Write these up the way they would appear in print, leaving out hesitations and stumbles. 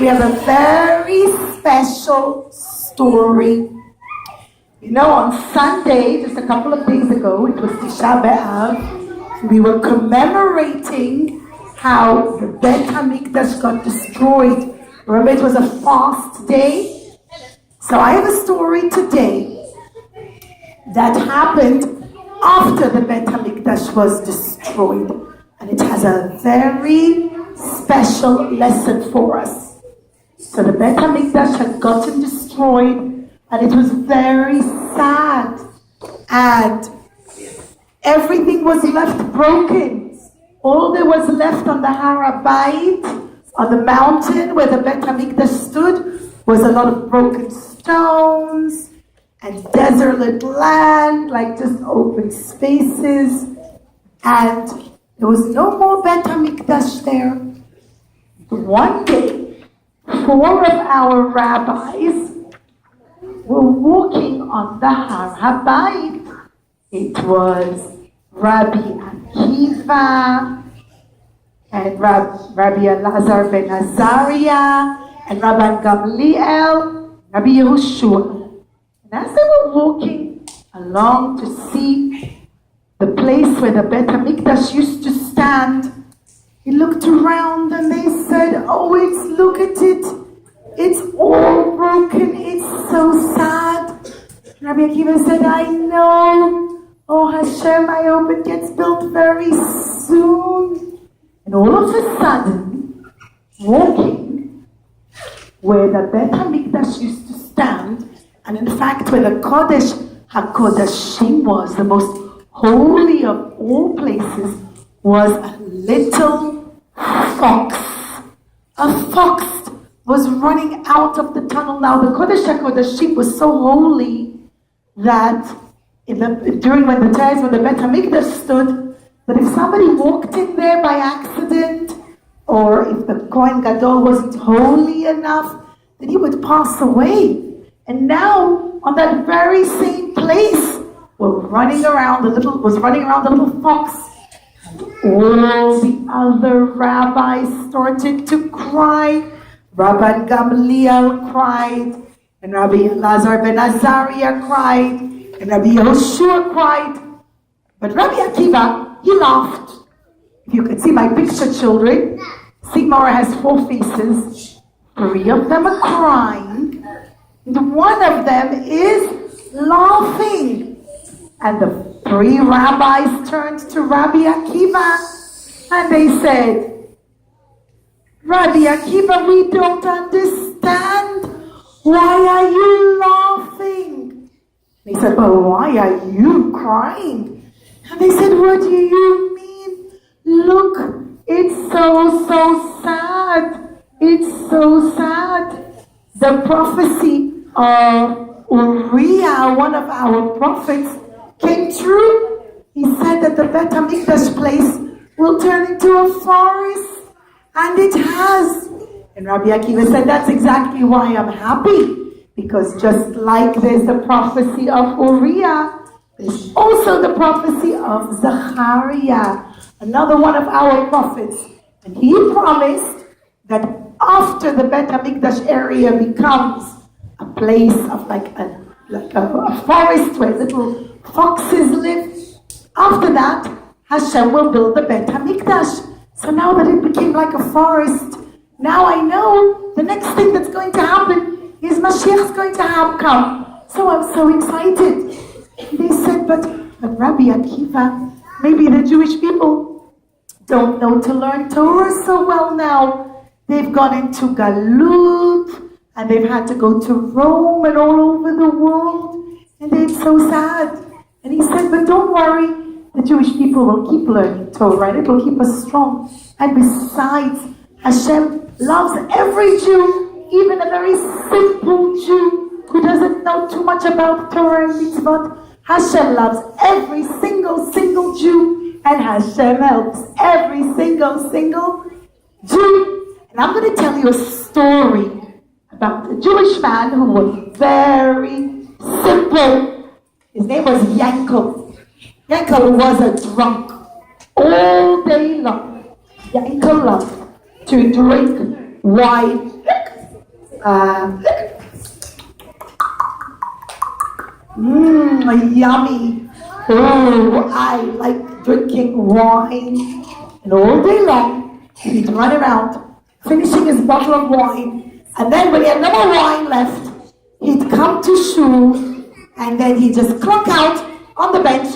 We have a very special story. You know, on Sunday, just a couple of days ago, it was Tisha B'Av, we were commemorating how the Bet HaMikdash got destroyed. Remember, it was a fast day. So I have a story today that happened after the Bet HaMikdash was destroyed. And it has a very special lesson for us. So the Bet HaMikdash had gotten destroyed, and it was very sad. And everything was left broken. All there was left on the Har HaBayit, on the mountain where the Bet HaMikdash stood, was a lot of broken stones and desolate land, like just open spaces. And there was no more Bet HaMikdash there. One day, 4 of our rabbis were walking on the Har HaBayit. It was Rabbi Akiva and Rabbi Elazar ben Azariah and Rabbi Gamliel, Rabbi Yehoshua. And as they were walking along to see the place where the Bet HaMikdash used to stand, he looked around and they said, "Oh, look at it. It's all broken. It's so sad." Rabbi Akiva said, "I know. Oh, Hashem, I hope it gets built very soon." And all of a sudden, walking where the Bet HaMikdash used to stand, and in fact where the Kodesh HaKodashim was, the most holy of all places, was a little fox. A fox was running out of the tunnel. Now the Kodesh HaKodashim was so holy that during the times when the Bet HaMikdash stood, that if somebody walked in there by accident, or if the Kohen Gadol wasn't holy enough, then he would pass away. And now, on that very same place, was running around a little fox. All the other rabbis started to cry. Rabbi Gamliel cried, and Rabbi Elazar ben Azariah cried, and Rabbi Yehoshua cried. But Rabbi Akiva, he laughed. If you could see my picture, children, Sigmara has 4 faces. 3 of them are crying, and 1 of them is laughing. And the 3 rabbis turned to Rabbi Akiva and they said, "Rabbi Akiva, we don't understand. Why are you laughing?" They said, "Well, why are you crying?" And they said, "What do you mean? Look, it's so sad. It's so sad." The prophecy of Uriah, one of our prophets, came true. He said that the Bet HaMikdash place will turn into a forest, and it has. And Rabbi Akiva said, "That's exactly why I'm happy, because just like there's the prophecy of Uriah, there's also the prophecy of Zechariah, another one of our prophets. And he promised that after the Bet HaMikdash area becomes a place of like a forest where little foxes live, after that, Hashem will build the Bet HaMikdash." So now that it became like a forest, now I know the next thing that's going to happen is Mashiach's going to come. So I'm so excited. And they said, but Rabbi Akiva, maybe the Jewish people don't know to learn Torah so well now. They've gone into Galut, and they've had to go to Rome and all over the world, and they're so sad. And he said, but don't worry, the Jewish people will keep learning Torah, and it will keep us strong. And besides, Hashem loves every Jew, even a very simple Jew who doesn't know too much about Torah and mitzvot. Hashem loves every single Jew, and Hashem helps every single Jew. And I'm going to tell you a story about a Jewish man who was very simple. His name was Yankle. Yankle was a drunk all day long. Yankle loved to drink wine Yummy. Oh, I like drinking wine. And all day long, he'd run around, finishing his bottle of wine. And then when he had no more wine left, he'd come to shul, and then he'd just clock out on the bench,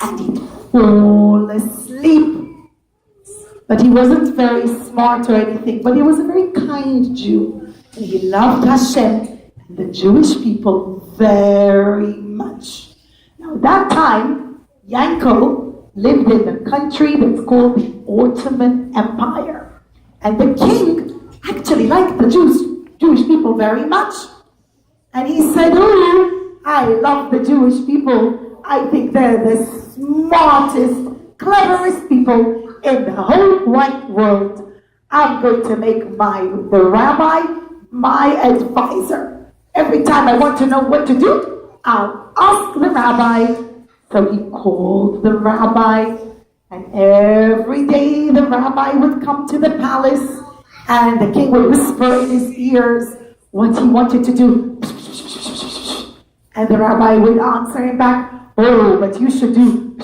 and he'd fall asleep. But he wasn't very smart or anything, but he was a very kind Jew. And he loved Hashem and the Jewish people very much. Now at that time, Yankle lived in a country that's called the Ottoman Empire. And the king actually liked the Jewish people very much. And he said, oh, I love the Jewish people. I think they're the smartest, cleverest people in the whole wide world. I'm going to make the rabbi my advisor. Every time I want to know what to do, I'll ask the rabbi. So he called the rabbi, and every day the rabbi would come to the palace, and the king would whisper in his ears what he wanted to do. And the rabbi would answer him back, oh, but you should do.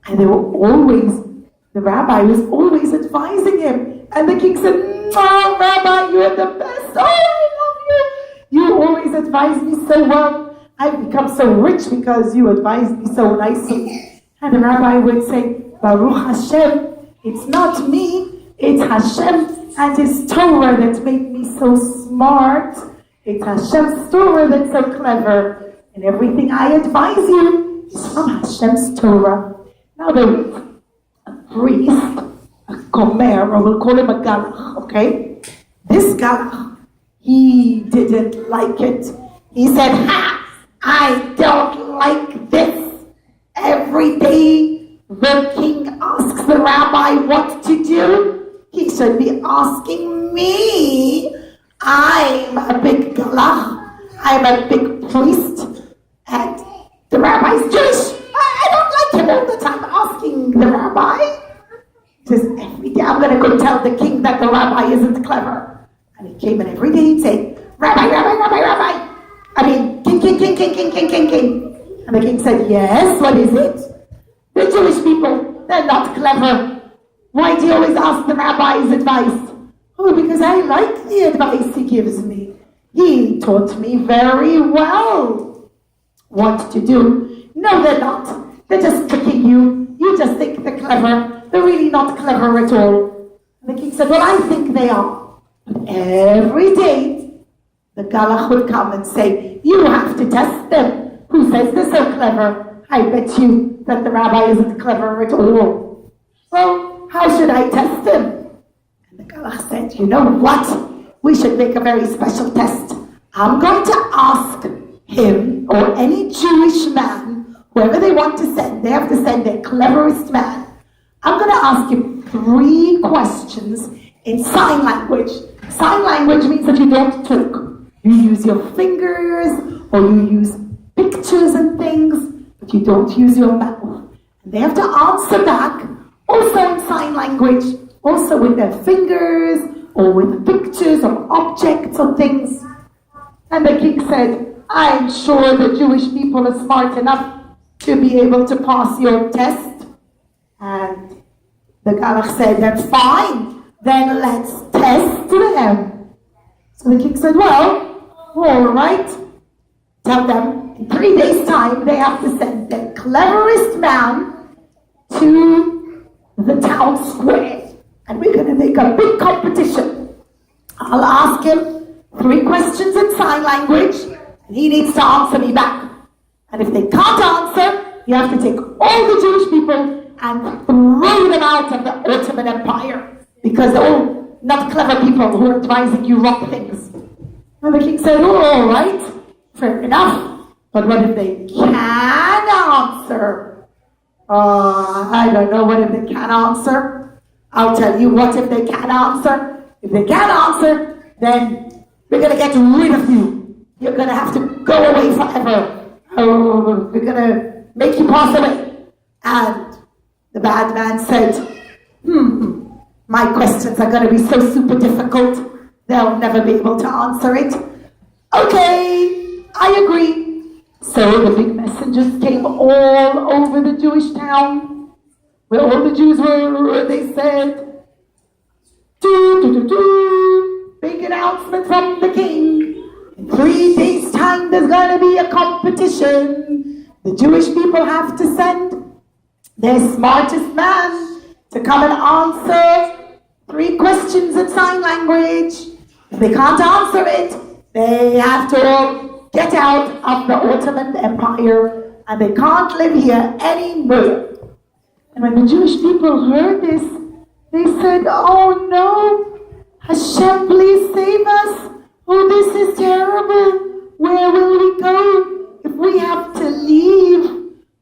And the rabbi was always advising him. And the king said, no, Rabbi, you're the best. Oh, I love you. You always advise me so well. I've become so rich because you advise me so nicely. And the rabbi would say, Baruch Hashem, it's not me, it's Hashem and his Torah that made me so smart. It's Hashem's Torah that's so clever. And everything I advise you is from Hashem's Torah. Now there was a priest, a gomer, or we'll call him a galach, okay? This galach, he didn't like it. He said, I don't like this. Every day the king asks the rabbi what to do. He should be asking me. I'm a big galach. I'm a big priest. And the rabbi's Jewish. I don't like him all the time asking the rabbi. Just every day I'm going to go tell the king that the rabbi isn't clever. And he came in every day he'd say, Rabbi, Rabbi, Rabbi, Rabbi. I mean, king. And the king said, yes, what is it? The Jewish people, they're not clever. Why do you always ask the rabbi's advice? Oh, because I like the advice he gives me. He taught me very well what to do. No, they're not. They're just tricking you. You just think they're clever. They're really not clever at all. And the king said, well, I think they are. But every day, the galach would come and say, you have to test them. Who says they're so clever? I bet you that the rabbi isn't clever at all. So, how should I test them? And the galach said, you know what? We should make a very special test. I'm going to ask him or any Jewish man, whoever they want to send, they have to send their cleverest man. I'm going to ask him 3 questions in sign language. Sign language means that you don't talk. You use your fingers or you use pictures and things, but you don't use your mouth. And they have to answer back, also in sign language, also with their fingers or with pictures or objects or things. And the king said, I'm sure the Jewish people are smart enough to be able to pass your test. And the galach said, that's fine, then let's test them. So the king said, well, all right. Tell them in 3 days' time they have to send their cleverest man to the town square. And we're going to make a big competition. I'll ask him 3 questions in sign language, and he needs to answer me back. And if they can't answer, you have to take all the Jewish people and throw them out of the Ottoman Empire, because they're all not clever people who are advising you wrong things. And the king said, oh, all right, fair enough. But what if they can answer? I don't know, what if they can answer? I'll tell you what if they can answer. If they can answer, then we're going to get rid of you. You're going to have to go away forever. Oh, we're going to make you pass away. And the bad man said, my questions are going to be so super difficult, they'll never be able to answer it. Okay, I agree. So the big messengers came all over the Jewish town, where all the Jews were. They said, big announcement from the king. In 3 days' time, there's going to be a competition. The Jewish people have to send their smartest man to come and answer 3 questions in sign language. If they can't answer it, they have to all get out of the Ottoman Empire, and they can't live here anymore. And when the Jewish people heard this, they said, oh no, Hashem, please save us. Oh, this is terrible. Where will we go? If we have to leave,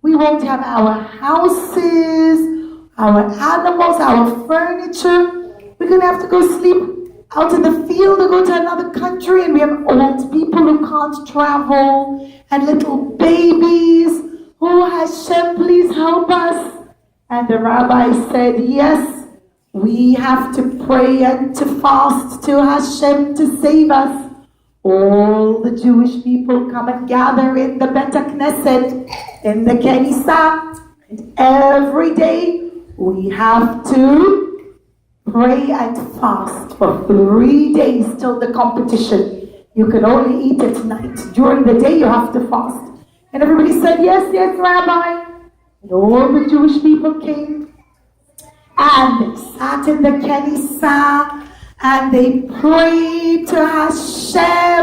we won't have our houses, our animals, our furniture. We're going to have to go sleep out in the field or go to another country, and we have old people who can't travel and little babies. Oh, Hashem, please help us. And the rabbi said, yes, we have to pray and to fast to Hashem to save us. All the Jewish people come and gather in the Bet Knesset, in the Kenisa, and every day we have to pray and fast for 3 days till the competition. You can only eat at night. During the day you have to fast. And everybody said, yes, yes, Rabbi. And all the Jewish people came. And they sat in the Kenisa. And they prayed to Hashem.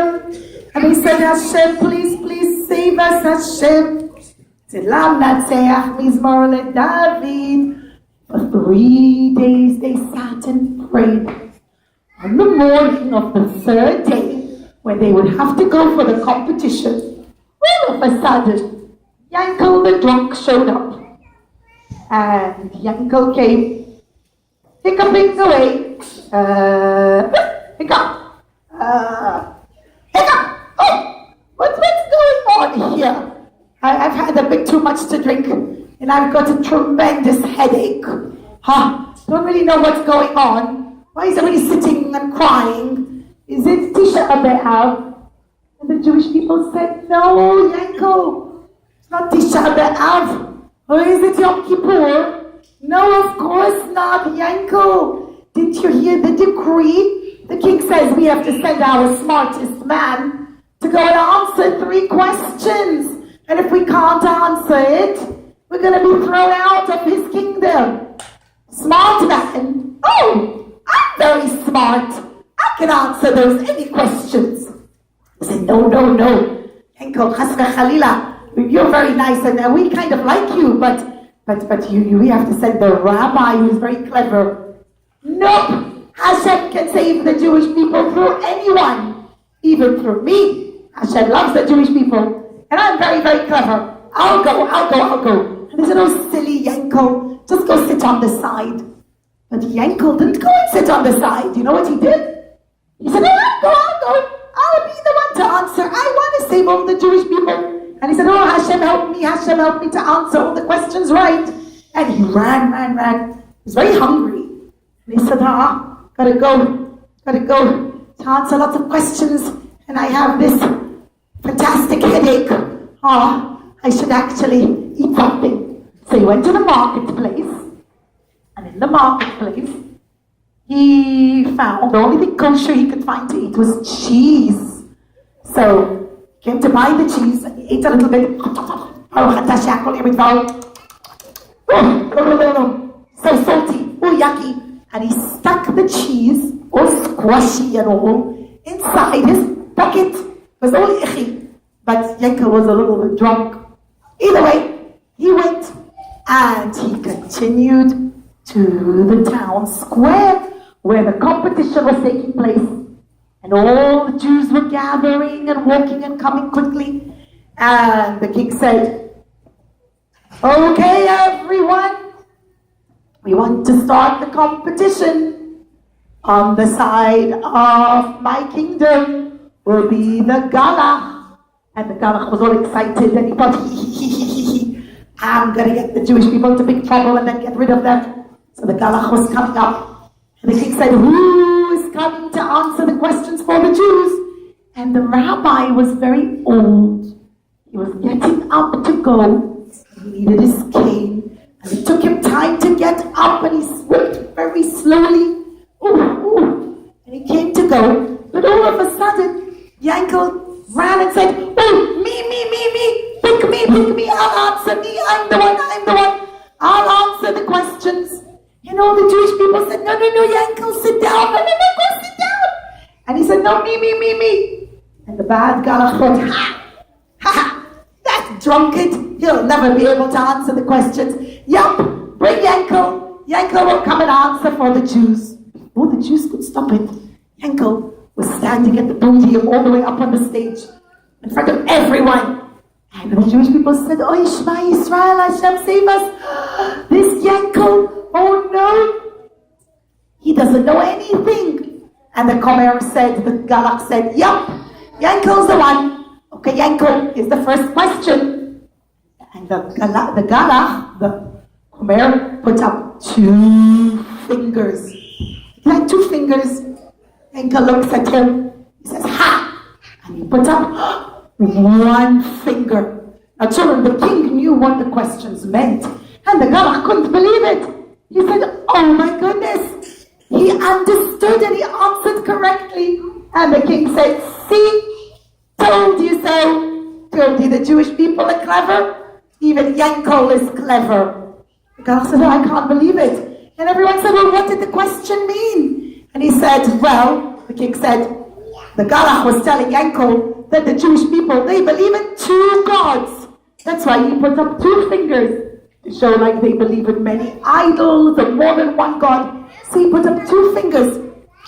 And they said, Hashem, please, please save us, Hashem. Zelam Natseach Mizmor LeDavid. For 3 days they sat and prayed. On the morning of the 3rd day, when they would have to go for the competition, all of a sudden, Yankle the drunk showed up. And Yankle came, hiccuping away. Hiccup. Hiccup. Oh, what's going on here? I've had a bit too much to drink, and I've got a tremendous headache. Don't really know what's going on. Why is everybody sitting and crying? Is it Tisha B'Av? And the Jewish people said, no, Yankle, it's not Tisha B'Av. Or is it Yom Kippur? No, of course not, Yankle. Didn't you hear the decree? The king says we have to send our smartest man to go and answer 3 questions. And if we can't answer it, we're going to be thrown out of his kingdom. Smart man. Oh, I'm very smart. I can answer those any questions. I said, no. Yankle, Chasva Khalila, you're very nice and we kind of like you, but we have to send the rabbi who's very clever. Nope. Hashem can save the Jewish people through anyone, even through me. Hashem loves the Jewish people, and I'm very, very clever. I'll go. And they said, oh, silly Yankle, just go sit on the side. But Yankle didn't go and sit on the side. You know what he did? He said, oh, I'll go. I'll be the one to answer. I want to save all the Jewish people. And he said, oh, Hashem help me to answer all the questions right. And he ran. He was very hungry. And he said, gotta go to answer lots of questions. And I have this fantastic headache. I should actually eat something. So he went to the marketplace. And in the marketplace, he found the only thing kosher he could find to eat was cheese. So he came to buy the cheese and he ate a little bit. So salty, yucky. And he stuck the cheese, all squashy and all, inside his pocket. It was all icky. But Yankle was a little bit drunk. Either way, he went and he continued to the town square where the competition was taking place. And all the Jews were gathering and walking and coming quickly. And the king said, okay, everyone, we want to start the competition. On the side of my kingdom will be the Galach. And the Galach was all excited and he thought, I'm going to get the Jewish people into big trouble and then get rid of them. So the Galach was coming up. And said, who is coming to answer the questions for the Jews? And the rabbi was very old. He was getting up to go. He needed his cane. And it took him time to get up, and he slipped very slowly. And he came to go. But all of a sudden, Yankle ran and said, oh, me. Pick me, I'll answer me. I'm the one. I'll answer the questions. And all the Jewish people said, no, Yankle, sit down. No, go sit down. And he said, no, me. And the bad Galach thought, ha, that drunkard, he'll never be able to answer the questions. Yup, bring Yankle. Yankle will come and answer for the Jews. Before the Jews could stop it, Yankle was standing at the podium all the way up on the stage in front of everyone. And the Jewish people said, oh, Shema Yisrael, Hashem, save us. This Yankle, oh no, he doesn't know anything. And the Komer said, the Galach said, yup, Yankle's the one. Okay, Yankle is the first question. And the Galach, the Komer, put up 2 fingers. He had 2 fingers. Yankle looks at him. He says, ha! And he put up 1 finger. Now children, the king knew what the questions meant. And the Galach couldn't believe it. He said, oh my goodness. He understood and he answered correctly. And the king said, see, told you so. Told you the Jewish people are clever. Even Yankle is clever. The Galach said, oh, I can't believe it. And everyone said, well, what did the question mean? And he said, well, the king said, the Galach was telling Yankle that the Jewish people, they believe in 2 gods. That's why he put up 2 fingers to show like they believe in many idols and more than 1 god. So he put up 2 fingers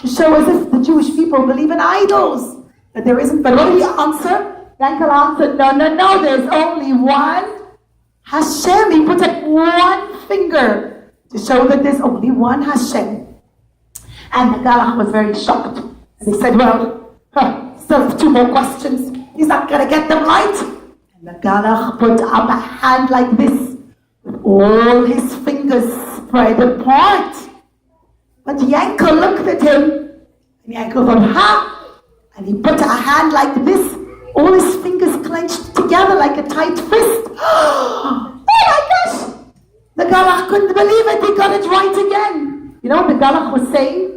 to show as if the Jewish people believe in idols. That there isn't. But what did he answer? Yankle answered, no, there's only one Hashem. He put up 1 finger to show that there's only one Hashem. And the Galach was very shocked. And he said, well, still 2 more questions. He's not going to get them right. And the Galach put up a hand like this, with all his fingers spread apart. But Yankle looked at him, and Yankle thought, ha! And he put a hand like this, all his fingers clenched together like a tight fist. Oh my gosh! The Galach couldn't believe it. He got it right again. You know what the Galach was saying?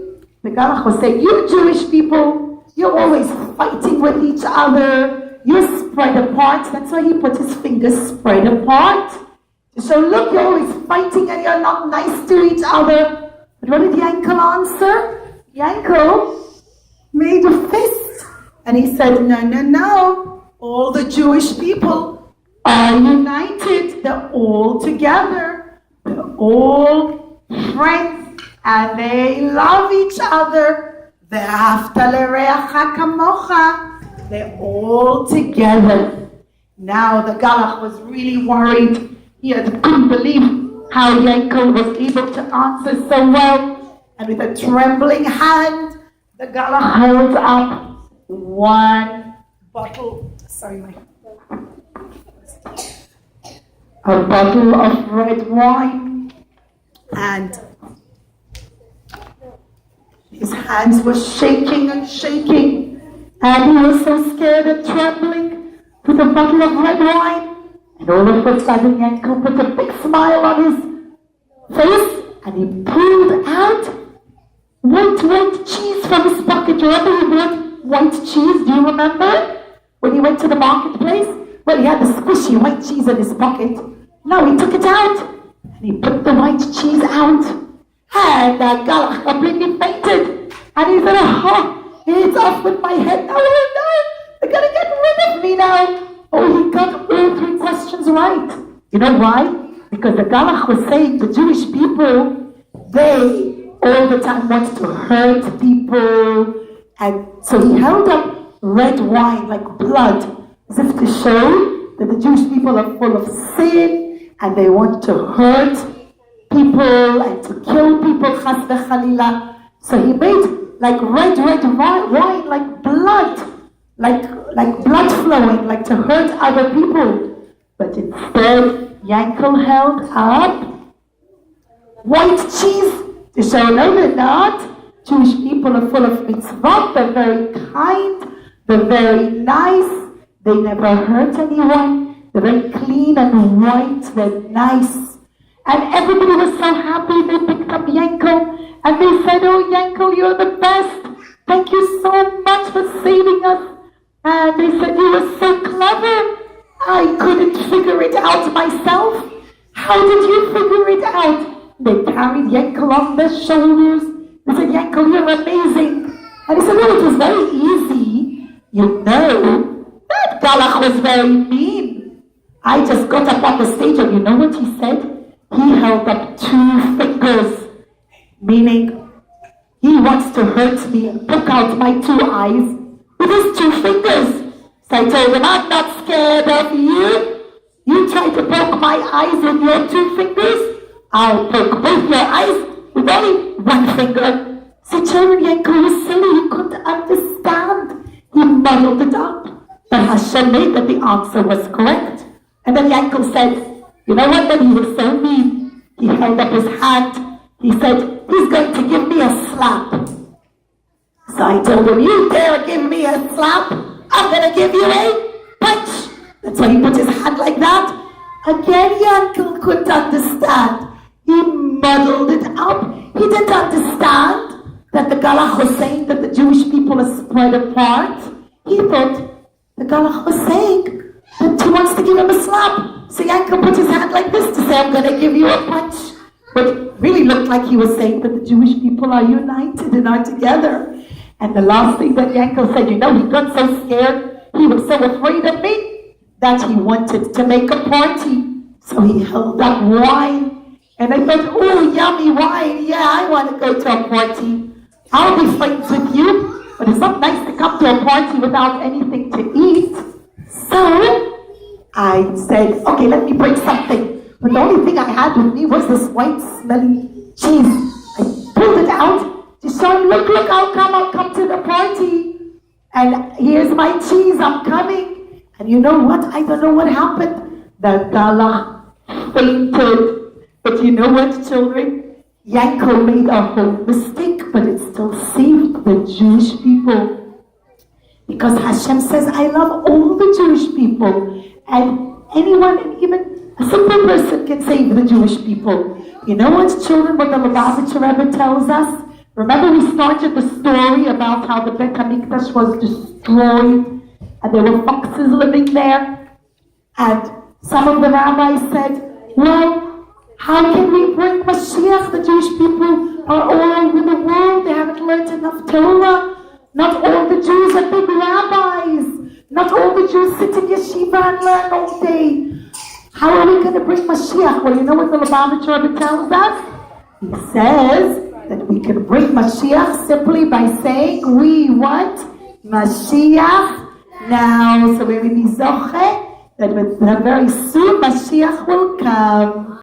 The Galach was saying, you Jewish people, you're always fighting with each other. You're spread apart. That's why he put his fingers spread apart. So look, you're always fighting and you're not nice to each other. But what did Yankle answer? Yankle made a fist. And he said, no. All the Jewish people are united. They're all together. They're all friends. And they love each other. They're all together. Now the Galach was really worried. He couldn't believe how Yankle was able to answer so well. And with a trembling hand, the Galach held up 1 bottle. A bottle of red wine. And his hands were shaking and shaking, and he was so scared and trembling with a bottle of red wine. And all of a sudden, Yankle put a big smile on his face, and he pulled out white cheese from his pocket. Remember he bought white cheese? Do you remember? When he went to the marketplace? Well, he had the squishy white cheese in his pocket. No, he took it out, and he put the white cheese out. And the Galach completely fainted. And he said, it's off with my head now. Oh no, they're going to get rid of me now. Oh, he got all 3 questions right. You know why? Because the Galach was saying the Jewish people, they all the time want to hurt people. And so he held up red wine like blood, as if to show that the Jewish people are full of sin and they want to hurt people and to kill people, chas v'chalila. So he made like red wine, like blood, like blood flowing, like to hurt other people. But instead, Yankle held up white cheese to show, no, they're not. Jewish people are full of mitzvot, they're very kind, they're very nice, they never hurt anyone, they're very clean and white, they're nice. And everybody was so happy. They picked up Yankle and they said, "Oh, Yankle, you're the best. Thank you so much for saving us." And they said, "You were so clever. I couldn't figure it out myself. How did you figure it out?" They carried Yankle on their shoulders. They said, "Yankle, you're amazing." And he said, "Oh, it was very easy. You know, that Galach was very mean. I just got up on the stage and you know what he said? He held up 2 fingers, meaning he wants to hurt me and poke out my 2 eyes with his 2 fingers. So I told him, I'm not scared of you. You try to poke my eyes with your 2 fingers, I'll poke both your eyes with only 1 finger. So children, Yankle was silly, he couldn't understand. He muddled it up. But Hashem made that the answer was correct. And then Yankle said, you know what, then he was so mean. He held up his hand. He said, he's going to give me a slap. So I told him, you dare give me a slap? I'm going to give you a punch. That's why he put his hand like that. Again, Yankle couldn't understand. He muddled it up. He didn't understand that the Galach was saying that the Jewish people are spread apart. He thought the Galach was saying that he wants to give him a slap. So Yankle put his hand like this to say, I'm going to give you a punch. But it really looked like he was saying that the Jewish people are united and are together. And the last thing that Yankle said, you know, he got so scared, he was so afraid of me, that he wanted to make a party. So he held up wine. And I thought, oh, yummy wine. Yeah, I want to go to a party. I'll be friends with you. But it's not nice to come to a party without anything to eat. So I said, okay, let me bring something. But the only thing I had with me was this white smelly cheese. I pulled it out to show him, look, I'll come to the party. And here's my cheese, I'm coming. And you know what? I don't know what happened. The Galach fainted. But you know what, children? Yankle made a whole mistake, but it still saved the Jewish people. Because Hashem says, I love all the Jewish people. And anyone, and even a simple person can save the Jewish people. You know what, children, what the Lubavitcher Rebbe tells us? Remember we started the story about how the Bet HaMikdash was destroyed and there were foxes living there? And some of the rabbis said, well, how can we bring Mashiach? The Jewish people are all over the world. They haven't learned enough Torah. Not all the Jews are big rabbis. Not all the Jews sit in yeshiva and learn all day. How are we going to bring Mashiach? Well, you know what the Lubavitcher Rebbe tells us? He says that we can bring Mashiach simply by saying we want Mashiach now. So we will be zoche that very soon Mashiach will come.